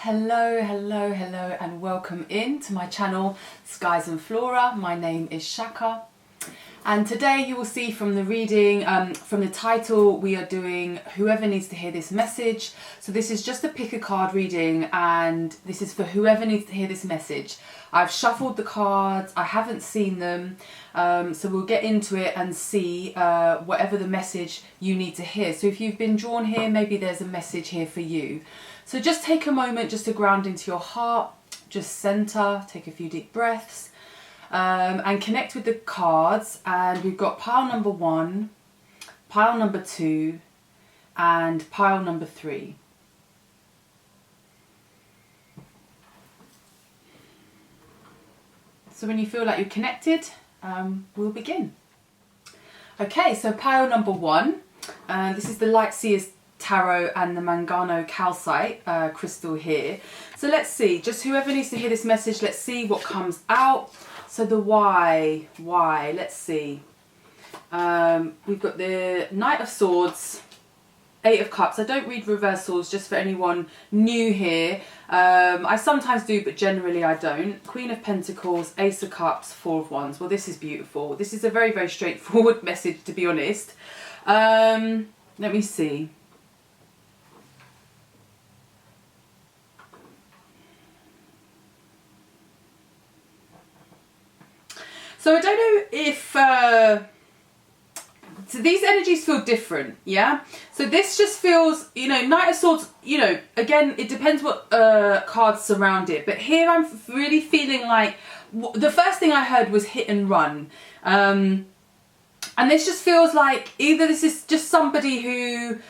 Hello, hello, hello, and welcome in to my channel, Skies and Flora. My name is Shaka, and today you will see from the reading, from the title, we are doing Whoever Needs to Hear This Message. So this is just a pick a card reading, and this is for whoever needs to hear this message. I've shuffled the cards, I haven't seen them, so we'll get into it and see whatever the message you need to hear. So if you've been drawn here, maybe there's a message here for you. So just take a moment just to ground into your heart, just center, take a few deep breaths, and connect with the cards. And we've got pile number 1, pile number 2, and pile number 3. So when you feel like you're connected, we'll begin. Okay, so pile number 1, this is the Light Seers Tarot and the Mangano Calcite crystal here. So let's see, just whoever needs to hear this message, let's see what comes out. So the why, let's see. We've got the Knight of Swords, 8 of Cups. I don't read reversals, just for anyone new here. I sometimes do, but generally I don't. Queen of Pentacles, Ace of Cups, 4 of Wands. Well, this is beautiful. This is a very, very straightforward message, to be honest. Let me see. So I don't know if, so these energies feel different, yeah? So this just feels, you know, Knight of Swords, you know, again, it depends what cards surround it. But here I'm really feeling like, the first thing I heard was hit and run. And this just feels like either this is just somebody who,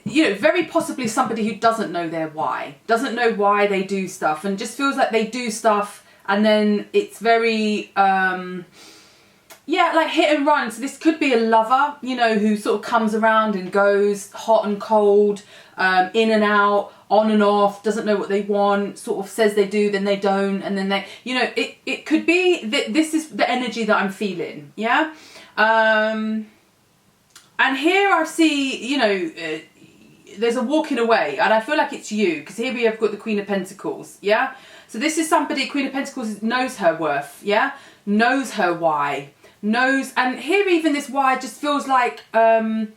you know, very possibly somebody who doesn't know their why. Doesn't know why they do stuff, and just feels like they do stuff and then it's very, yeah, like hit and run. So this could be a lover, you know, who sort of comes around and goes, hot and cold, in and out, on and off, doesn't know what they want, sort of says they do, then they don't, and then they, you know, it could be that this is the energy that I'm feeling, yeah? And here I see, you know, there's a walking away, and I feel like it's you, because here we have got the Queen of Pentacles, yeah? So this is somebody, Queen of Pentacles, knows her worth, yeah? Knows her why, knows, and here even this why just feels like a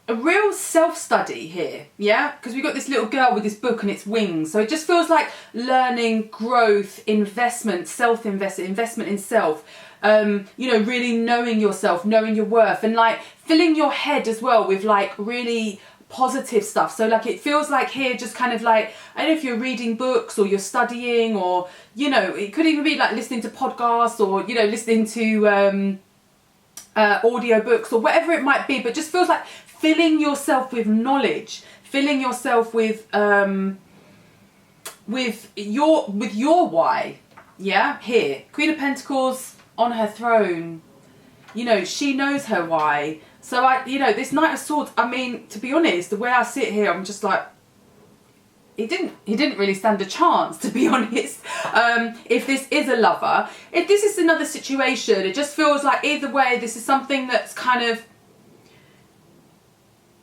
real self-study here, yeah? Because we've got this little girl with this book and its wings, so it just feels like learning, growth, investment, investment in self, you know, really knowing yourself, knowing your worth, and like filling your head as well with like really positive stuff. So like it feels like here just kind of like, I don't know if you're reading books or you're studying, or, you know, it could even be like listening to podcasts, or, you know, listening to audio books or whatever it might be, but just feels like filling yourself with knowledge, filling yourself with your why, yeah? Here, Queen of Pentacles on her throne, you know, she knows her why. So you know, this Knight of Swords, I mean, to be honest, the way I sit here, I'm just like, he didn't really stand a chance, to be honest. If this is a lover, if this is another situation, it just feels like either way, this is something that's kind of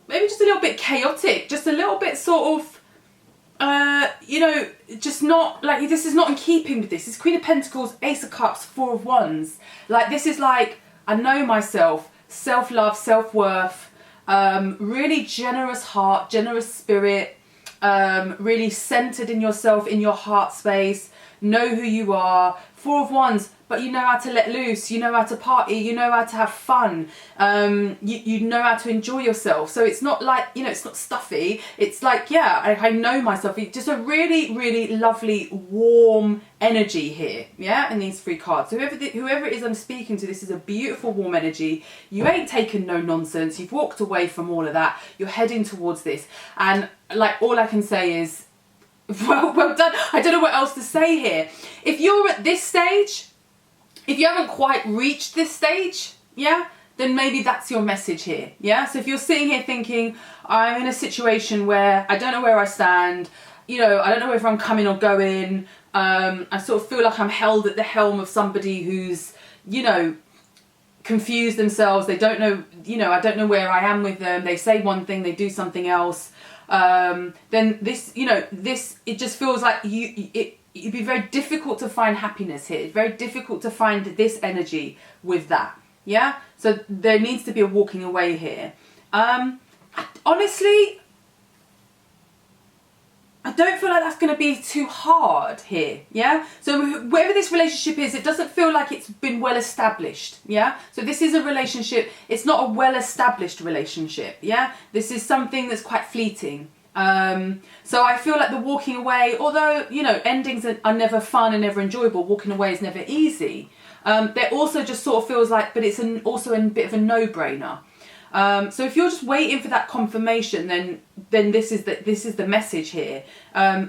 maybe just a little bit chaotic, just a little bit sort of, you know, just not, like, this is not in keeping with this. It's Queen of Pentacles, Ace of Cups, 4 of Wands. Like, this is like, I know myself, self-love, self-worth, really generous heart, generous spirit, really centered in yourself, in your heart space, know who you are. 4 of Wands, but you know how to let loose, you know how to party, you know how to have fun, you know how to enjoy yourself. So it's not like, you know, it's not stuffy, it's like, yeah, I know myself. It's just a really, really lovely, warm energy here, yeah, in these 3 cards. So whoever it is I'm speaking to, this is a beautiful, warm energy. You ain't taken no nonsense, you've walked away from all of that, you're heading towards this, and like, all I can say is, well done. I don't know what else to say here. If you're at this stage, if you haven't quite reached this stage, yeah, then maybe that's your message here, yeah? So if you're sitting here thinking, I'm in a situation where I don't know where I stand, you know, I don't know whether I'm coming or going, I sort of feel like I'm held at the helm of somebody who's, you know, confused themselves, they don't know, you know, I don't know where I am with them, they say one thing, they do something else, then this, you know, this, it just feels like it'd be very difficult to find happiness here. It's very difficult to find this energy with that. Yeah. So there needs to be a walking away here. Honestly, I don't feel like that's going to be too hard here, yeah? So whatever this relationship is, it doesn't feel like it's been well established, yeah? So this is a relationship, it's not a well established relationship, yeah? This is something that's quite fleeting. So I feel like the walking away, although, you know, endings are never fun and never enjoyable, walking away is never easy. There also just sort of feels like, but it's also a bit of a no-brainer. So if you're just waiting for that confirmation, then this is the message here.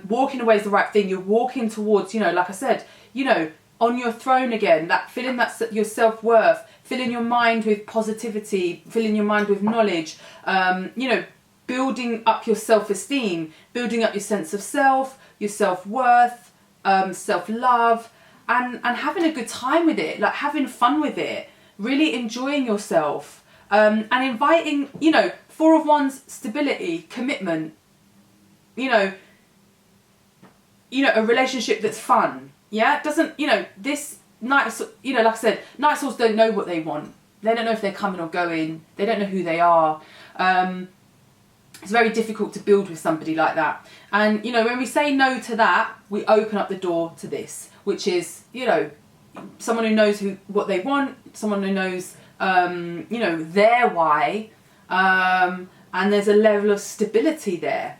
Walking away is the right thing. You're walking towards, you know, like I said, you know, on your throne again, that filling that your self-worth, filling your mind with positivity, filling your mind with knowledge, you know, building up your self-esteem, building up your sense of self, your self-worth, self-love, and having a good time with it, like having fun with it, really enjoying yourself. And inviting, you know, 4 of Wands, stability, commitment, you know, a relationship that's fun. Yeah, it doesn't, you know, this Knight, you know, like I said, Knight of Swords don't know what they want. They don't know if they're coming or going. They don't know who they are. It's very difficult to build with somebody like that. And, you know, when we say no to that, we open up the door to this, which is, you know, someone who knows what they want, someone who knows, you know, their why, and there's a level of stability there.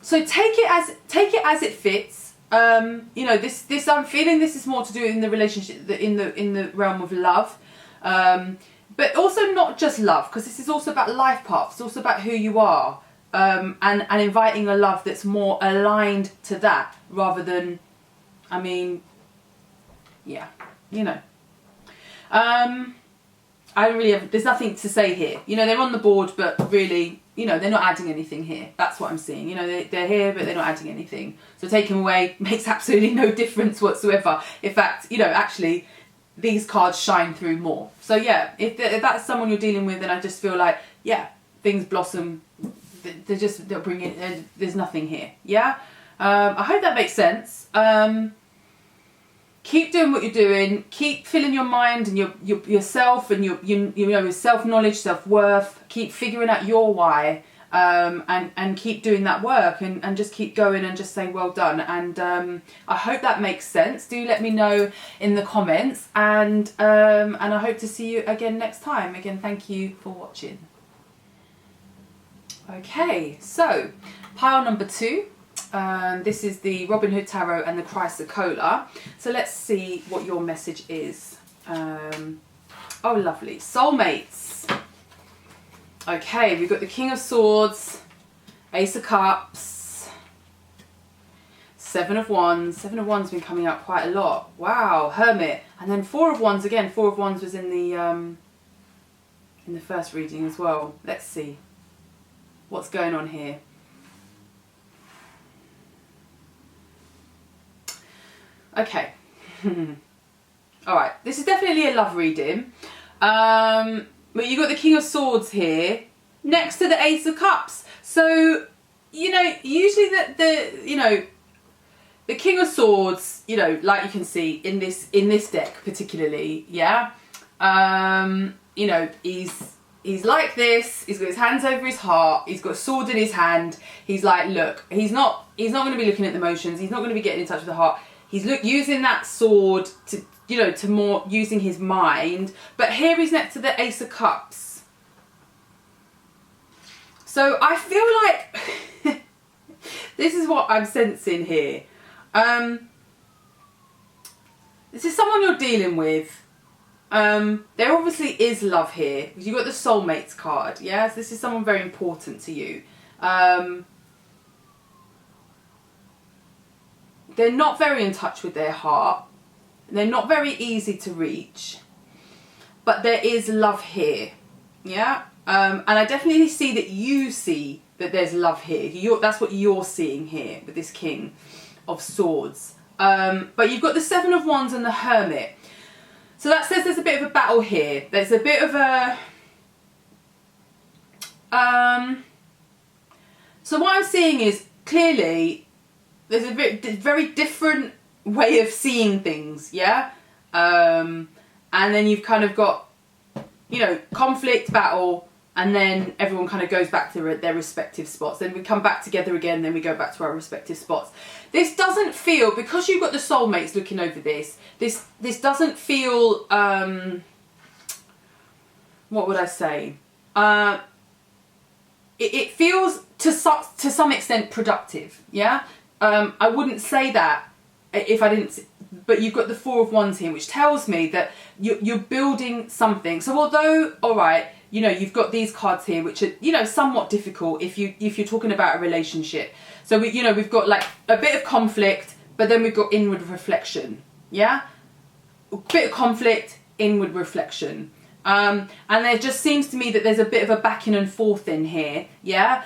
So take it as it fits. You know, this I'm feeling this is more to do in the relationship, in the realm of love, but also not just love, because this is also about life paths. It's also about who you are, and inviting a love that's more aligned to that, rather than, I mean, yeah. You know, I don't really have, there's nothing to say here. You know, they're on the board, but really, you know, they're not adding anything here. That's what I'm seeing. You know, they're here, but they're not adding anything. So taking them away makes absolutely no difference whatsoever. In fact, you know, actually, these cards shine through more. So yeah, if that's someone you're dealing with, then I just feel like, yeah, things blossom. They'll bring it. There's nothing here. Yeah, I hope that makes sense. Keep doing what you're doing. Keep filling your mind and yourself and you know, with self-knowledge, self-worth. Keep figuring out your why, and keep doing that work, and just keep going and just say well done. And I hope that makes sense. Do let me know in the comments, and I hope to see you again next time. Again, thank you for watching. Okay, so pile number 2. This is the Robin Hood Tarot and the Chrysocolla. So let's see what your message is. Oh, lovely. Soulmates. Okay, we've got the King of Swords, Ace of Cups, 7 of Wands. 7 of Wands has been coming out quite a lot. Wow, Hermit. And then 4 of Wands again. 4 of Wands was in the first reading as well. Let's see what's going on here. Okay. Alright, this is definitely a love reading. But you've got the King of Swords here next to the Ace of Cups. So, you know, usually the King of Swords, you know, like you can see in this deck particularly, yeah. You know, he's like this, he's got his hands over his heart, he's got a sword in his hand. He's like, look, he's not going to be looking at the emotions, he's not going to be getting in touch with the heart. He's using that sword to, you know, to more using his mind. But here he's next to the Ace of Cups. So I feel like this is what I'm sensing here. This is someone you're dealing with. There obviously is love here. You've got the Soulmates card. Yes, this is someone very important to you. They're not very in touch with their heart. They're not very easy to reach. But there is love here. Yeah? And I definitely see that you see that there's love here. That's what you're seeing here with this King of Swords. But you've got the 7 of Wands and the Hermit. So that says there's a bit of a battle here. There's a bit of a... So what I'm seeing is clearly there's a very different way of seeing things, yeah? And then you've kind of got, you know, conflict, battle, and then everyone kind of goes back to their respective spots. Then we come back together again, then we go back to our respective spots. This doesn't feel, because you've got the soulmates looking over this doesn't feel, what would I say? It feels to some extent productive, yeah? I wouldn't say that if I didn't, but you've got the Four of Wands here, which tells me that you're building something. So although, all right, you know, you've got these cards here, which are, you know, somewhat difficult if you're talking about a relationship. So we've got like a bit of conflict, but then we've got inward reflection, yeah? A bit of conflict, inward reflection. And there just seems to me that there's a bit of a backing and forth in here, yeah?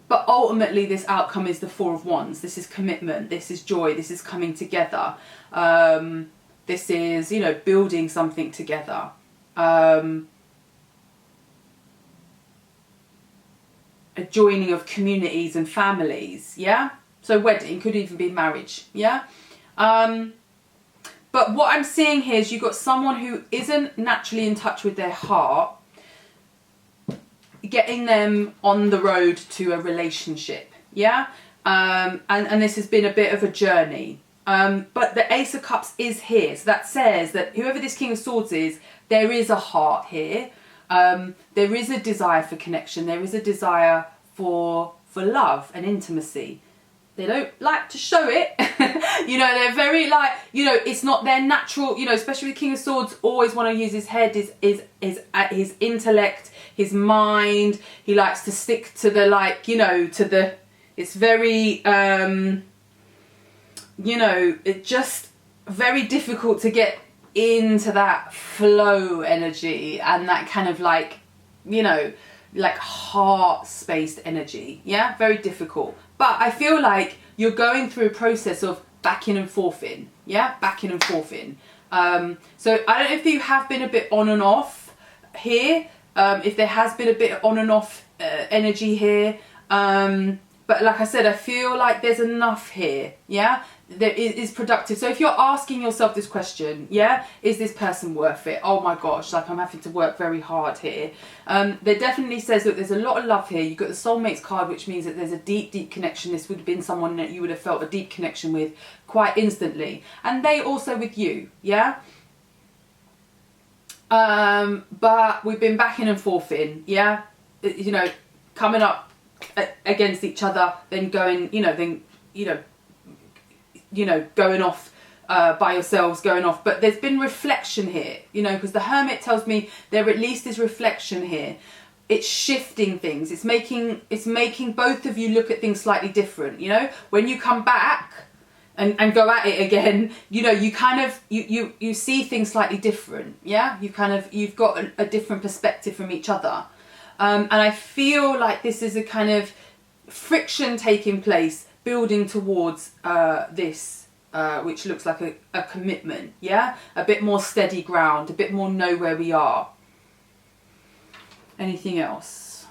But ultimately this outcome is the Four of Wands. This is commitment, this is joy, this is coming together. This is, you know, building something together. A joining of communities and families, yeah? So wedding, could even be marriage, yeah? But what I'm seeing here is you've got someone who isn't naturally in touch with their heart, getting them on the road to a relationship, yeah? And this has been a bit of a journey. But the Ace of Cups is here, so that says that whoever this King of Swords is, there is a heart here. There is a desire for connection. There is a desire for love and intimacy. They don't like to show it. You know, they're very like, you know, it's not their natural, you know, especially the King of Swords always want to use his head, his intellect, his mind. He likes to stick to the, like, you know, to the, it's very, you know, it's just very difficult to get into that flow energy and that kind of like, you know, like heart-spaced energy, yeah? Very difficult. But I feel like you're going through a process of backing and forthing, yeah? Backing and forthing. So I don't know if you have been a bit on and off here, if there has been a bit on and off energy here. But like I said, I feel like there's enough here, yeah? There is productive. So if you're asking yourself this question, yeah, is this person worth it? Oh my gosh, like I'm having to work very hard here. There definitely says that there's a lot of love here. You've got the soulmates card, which means that there's a deep, deep connection. This would have been someone that you would have felt a deep connection with quite instantly. And they also with you, yeah? But we've been backing and forthing, yeah? You know, coming up against each other, then going, going off by yourselves, going off. But there's been reflection here, you know, because the Hermit tells me there at least is reflection here. It's shifting things. It's making both of you look at things slightly different, you know. When you come back and go at it again, you know, you kind of, you see things slightly different, yeah. You've got a different perspective from each other. And I feel like this is a kind of friction taking place, building towards this, which looks like a commitment, yeah? A bit more steady ground, a bit more know where we are. Anything else?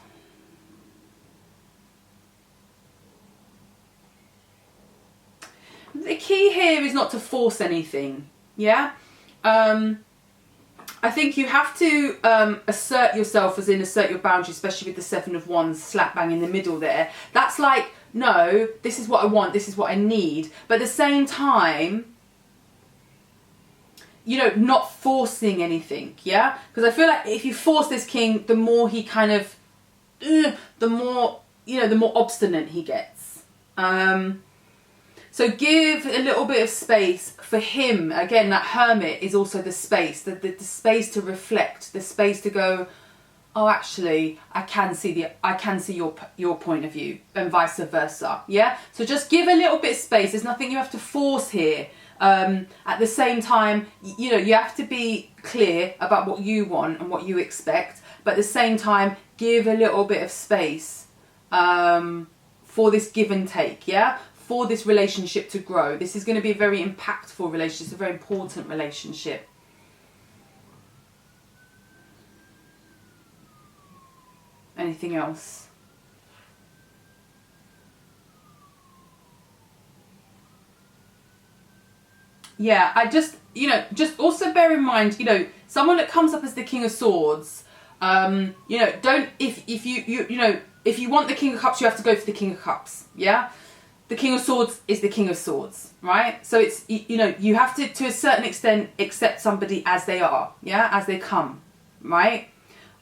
The key here is not to force anything, yeah? I think you have to assert yourself, as in assert your boundaries, especially with the Seven of Wands slap bang in the middle there. That's like, no, this is what I want, this is what I need. But at the same time, you know, not forcing anything, yeah? Because I feel like if you force this king, the more he kind of, the more obstinate he gets. So give a little bit of space for him. Again, that Hermit is also the space, the space to reflect, the space to go, oh, actually, I can see your point of view, and vice versa. Yeah. So just give a little bit of space. There's nothing you have to force here. At the same time, you know, you have to be clear about what you want and what you expect, but at the same time, give a little bit of space for this give and take. Yeah. For this relationship to grow. This is going to be a very impactful relationship. It's a very important relationship. Anything else? Yeah, I just, you know, just also bear in mind, you know, someone that comes up as the King of Swords, you know, don't, if you know, if you want the King of Cups, you have to go for the King of Cups, yeah? The King of Swords is the King of Swords, right? So it's, you know, you have to a certain extent, accept somebody as they are, yeah? As they come, right?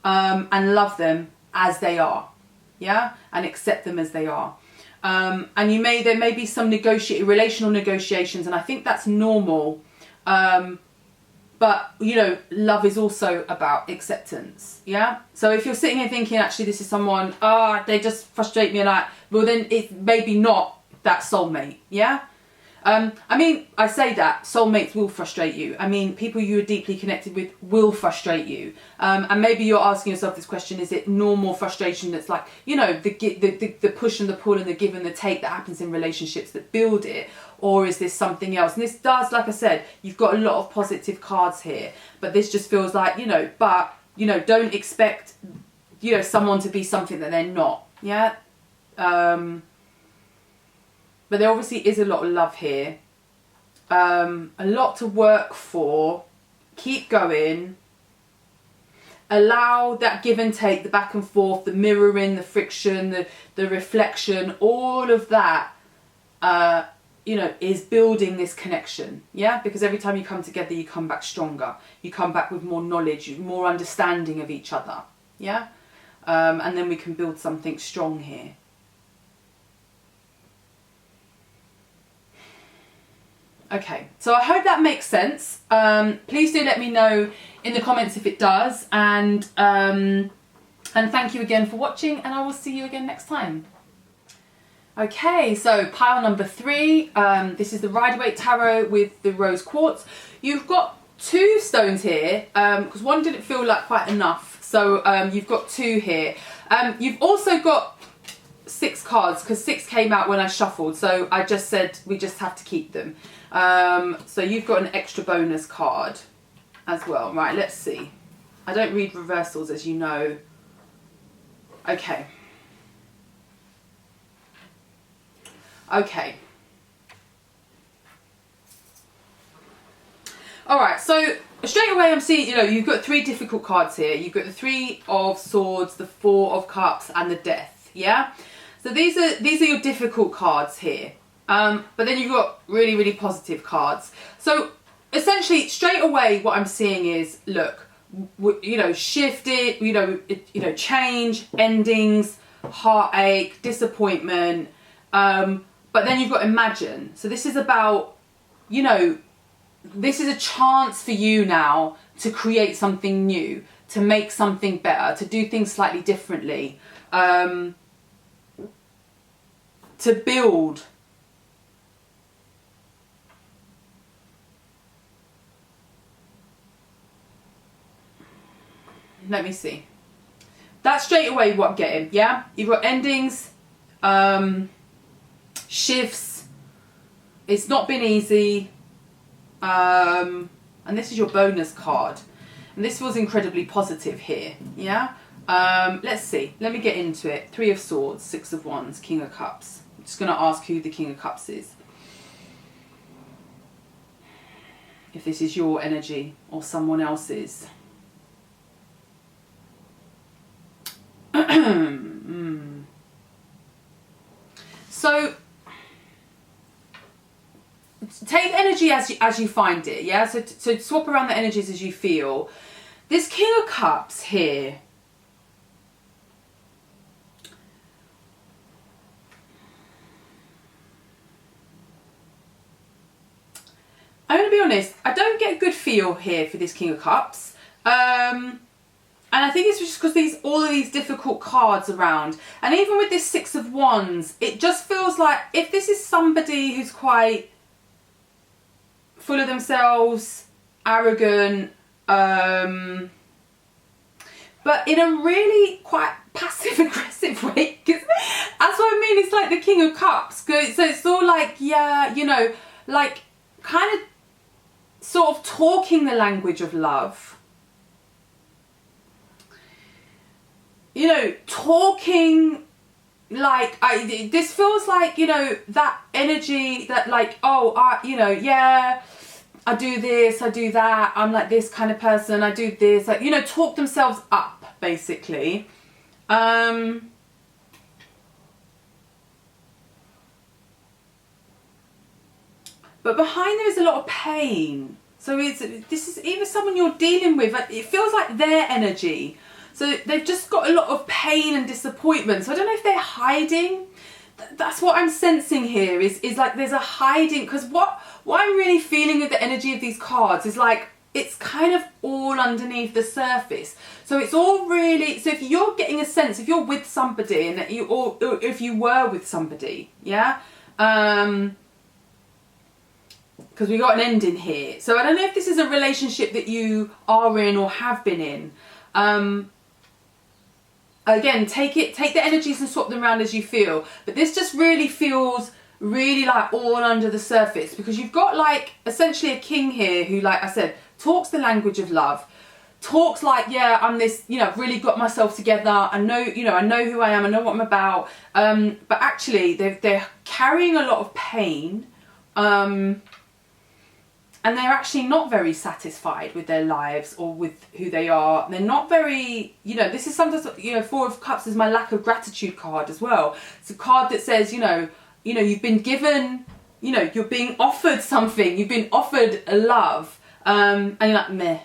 And love them as they are, yeah? And accept them as they are. And there may be some relational negotiations, and I think that's normal. But, you know, love is also about acceptance, yeah? So if you're sitting here thinking, actually, this is someone, they just frustrate me, and well, then it's maybe not that soulmate, yeah? I mean, I say that soulmates will frustrate you. I mean, people you are deeply connected with will frustrate you. And maybe you're asking yourself this question: is it normal frustration that's like, you know, the push and the pull and the give and the take that happens in relationships that build it, or is this something else? And this does, like I said, you've got a lot of positive cards here, but this just feels like, you know, but you know, don't expect, you know, someone to be something that they're not. Yeah. But there obviously is a lot of love here. A lot to work for. Keep going. Allow that give and take, the back and forth, the mirroring, the friction, the reflection, all of that, you know, is building this connection. Yeah? Because every time you come together, you come back stronger. You come back with more knowledge, more understanding of each other. Yeah? And then we can build something strong here. Okay, so I hope that makes sense. Please do let me know in the comments if it does, and thank you again for watching, and I will see you again next time. Okay, so pile number 3. This is the Waite Tarot with the rose quartz. You've got 2 stones here, because one didn't feel like quite enough, so you've got 2 here. You've also got 6 cards, because 6 came out when I shuffled, so I just said we just have to keep them. So you've got an extra bonus card as well. Right, let's see. I don't read reversals, as you know. Okay. Okay. Alright, so straight away I'm seeing, you know, you've got 3 difficult cards here. You've got the 3 of Swords, the 4 of Cups, and the Death, yeah? So these are your difficult cards here. But then you've got really, really positive cards. So essentially, straight away, what I'm seeing is, look, you know, shifted, you know, change, endings, heartache, disappointment. But then you've got imagine. So this is about, you know, this is a chance for you now to create something new, to make something better, to do things slightly differently, to build. Let me see. That's straight away what I'm getting, yeah? You've got endings, shifts. It's not been easy. And this is your bonus card. And this feels incredibly positive here, yeah? Let's see. Let me get into it. 3 of Swords, 6 of Wands, King of Cups. I'm just going to ask who the King of Cups is. If this is your energy or someone else's. So take energy as you find it, yeah? So swap around the energies as you feel. This King of Cups here, I'm going to be honest, I don't get a good feel here for this King of Cups. And I think it's just because all of these difficult cards around. And even with this 6 of Wands, it just feels like if this is somebody who's quite full of themselves, arrogant, but in a really quite passive-aggressive way. Because that's what I mean, it's like the King of Cups. So it's all like, yeah, you know, like kind of sort of talking the language of love. you know, talking, like, this feels like, you know, that energy that like, oh, you know, yeah, I do this, I do that, I'm like this kind of person, I do this, like, you know, talk themselves up, basically. But behind there is a lot of pain. So this is either someone you're dealing with, it feels like their energy. So they've just got a lot of pain and disappointment. So I don't know if they're hiding. That's what I'm sensing here, is like there's a hiding. Because what I'm really feeling with the energy of these cards is like, it's kind of all underneath the surface. So it's all really, so if you're getting a sense, if you're with somebody and that you, or if you were with somebody, yeah? Because we got an ending here. So I don't know if this is a relationship that you are in or have been in. Again, take the energies and swap them around as you feel. But this just really feels really like all under the surface, because you've got like essentially a king here who, like I said, talks the language of love. Talks like, yeah, I'm this, you know, I've really got myself together. I know, you know, I know who I am. I know what I'm about. But actually, they're carrying a lot of pain. And they're actually not very satisfied with their lives or with who they are. They're not very, you know, this is sometimes, you know, Four of Cups is my lack of gratitude card as well. It's a card that says, you know, you've been given, you know, you're being offered something. You've been offered a love. And you're like, meh,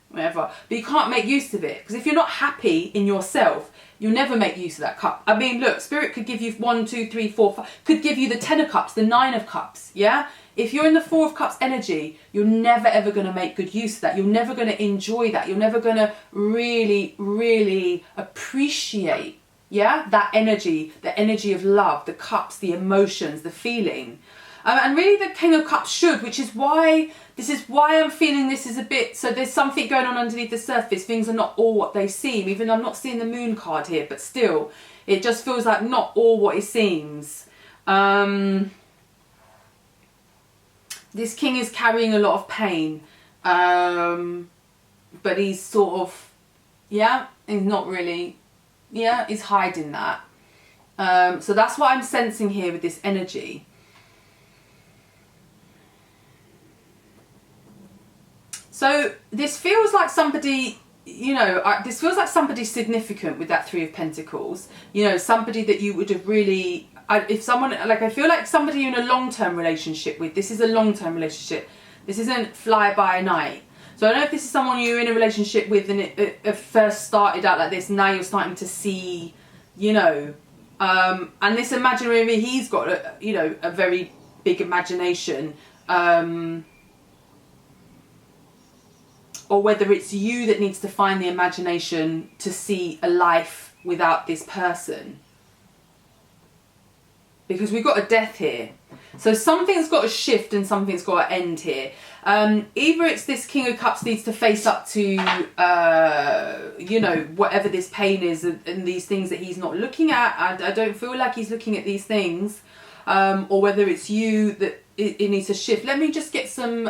whatever. But you can't make use of it. Because if you're not happy in yourself, you'll never make use of that cup. I mean, look, Spirit could give you 1, 2, 3, 4, 5, could give you the 10 of Cups, the 9 of Cups, yeah? If you're in the Four of Cups energy, you're never ever going to make good use of that. You're never going to enjoy that. You're never going to really, really appreciate, yeah, that energy, the energy of love, the cups, the emotions, the feeling. And really the King of Cups should, which is why, this is why I'm feeling this is a bit, so there's something going on underneath the surface. Things are not all what they seem, even though I'm not seeing the moon card here, but still, it just feels like not all what it seems. This king is carrying a lot of pain, but he's sort of, yeah, he's not really, yeah, he's hiding that. So that's what I'm sensing here with this energy. So this feels like somebody, you know, this feels like somebody significant with that Three of Pentacles. You know, somebody that you would have really, if someone, like I feel like somebody in a long-term relationship with, this is a long-term relationship. This isn't fly by night. So I don't know if this is someone you're in a relationship with and it first started out like this. Now you're starting to see, you know, and this imaginary, he's got, you know, a very big imagination. Or whether it's you that needs to find the imagination to see a life without this person. Because we've got a death here. So something's got to shift and something's got to end here. Either it's this King of Cups needs to face up to, you know, whatever this pain is and these things that he's not looking at. I don't feel like he's looking at these things. Or whether it's you that it needs to shift. Let me just get some...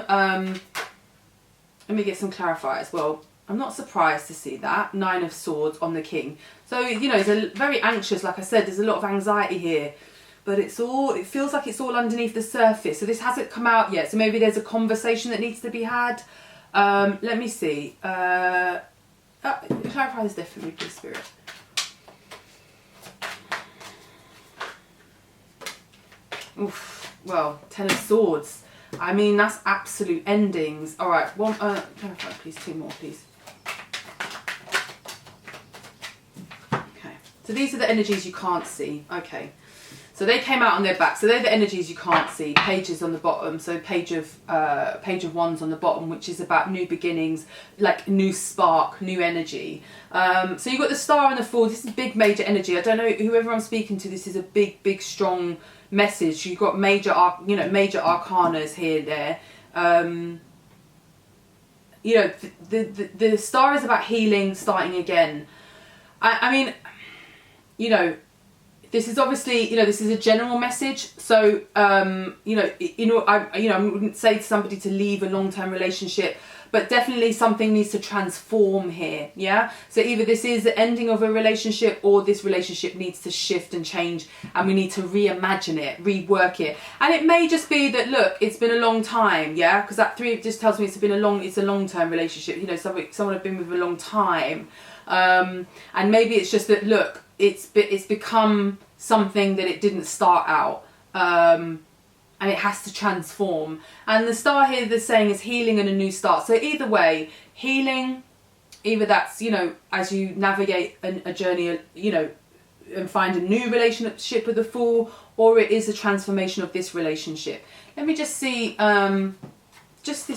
Let me get some clarifiers. Well, I'm not surprised to see that. 9 of Swords on the King. So, you know, he's very anxious. Like I said, there's a lot of anxiety here. But it feels like it's all underneath the surface. So this hasn't come out yet. So maybe there's a conversation that needs to be had. Let me see. Clarify this definitely, please, Spirit. Oof. Well, 10 of Swords. I mean, that's absolute endings. All right, one, clarify, please, 2 more, please. Okay, so these are the energies you can't see. Okay, so they came out on their back. So they're the energies you can't see. Pages on the bottom. So page of wands on the bottom, which is about new beginnings, like new spark, new energy. So you've got the Star and the Fool. This is big, major energy. I don't know whoever I'm speaking to. This is a big, big, strong message. You've got major, you know, major arcanas here, there. You know, the Star is about healing, starting again. I mean, you know, this is obviously, you know, this is a general message. So, you know, I wouldn't say to somebody to leave a long-term relationship, but definitely something needs to transform here. Yeah, so either this is the ending of a relationship, or this relationship needs to shift and change, and we need to reimagine it, rework it. And it may just be that, look, it's been a long time, yeah, because that 3 just tells me it's a long-term relationship, you know, someone I've been with a long time, and maybe it's just that, look, it's become something that it didn't start out, and it has to transform. And the star here, they're saying, is healing and a new start. So either way, healing, either that's, you know, as you navigate a journey, you know, and find a new relationship with the Fool, or it is a transformation of this relationship. Let me just see, just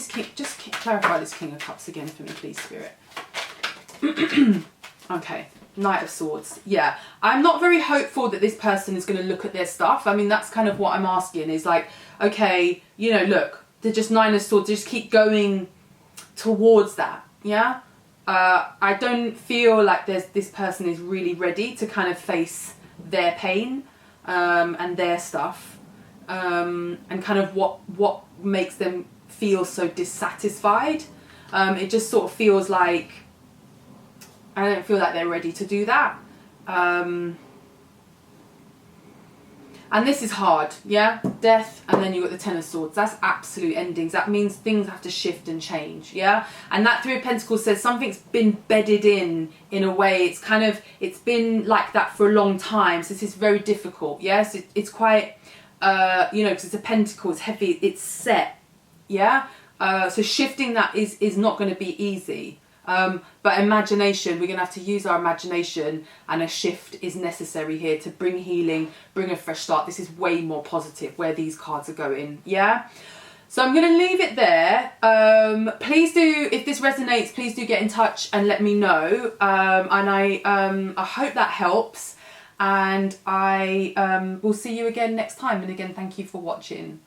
clarify this King of Cups again for me, please, Spirit. Okay. Knight of Swords. Yeah, I'm not very hopeful that this person is going to look at their stuff. I mean, that's kind of what I'm asking, is like, okay, you know, look, they're just 9 of Swords, just keep going towards that. Yeah, I don't feel like this person is really ready to kind of face their pain, and their stuff, and kind of what makes them feel so dissatisfied. It just sort of feels like, I don't feel like they're ready to do that. And this is hard, yeah? Death, and then you've got the 10 of Swords. That's absolute endings. That means things have to shift and change, yeah? And that 3 of Pentacles says something's been bedded in a way. It's been like that for a long time. So this is very difficult, yes? It's quite, you know, because it's a Pentacle, it's heavy, it's set, yeah? So shifting that is not going to be easy. But imagination, we're going to have to use our imagination, and a shift is necessary here to bring healing, bring a fresh start. This is way more positive where these cards are going, yeah? So I'm going to leave it there. Please do, if this resonates, please do get in touch and let me know. And I hope that helps, and I will see you again next time. And again, thank you for watching.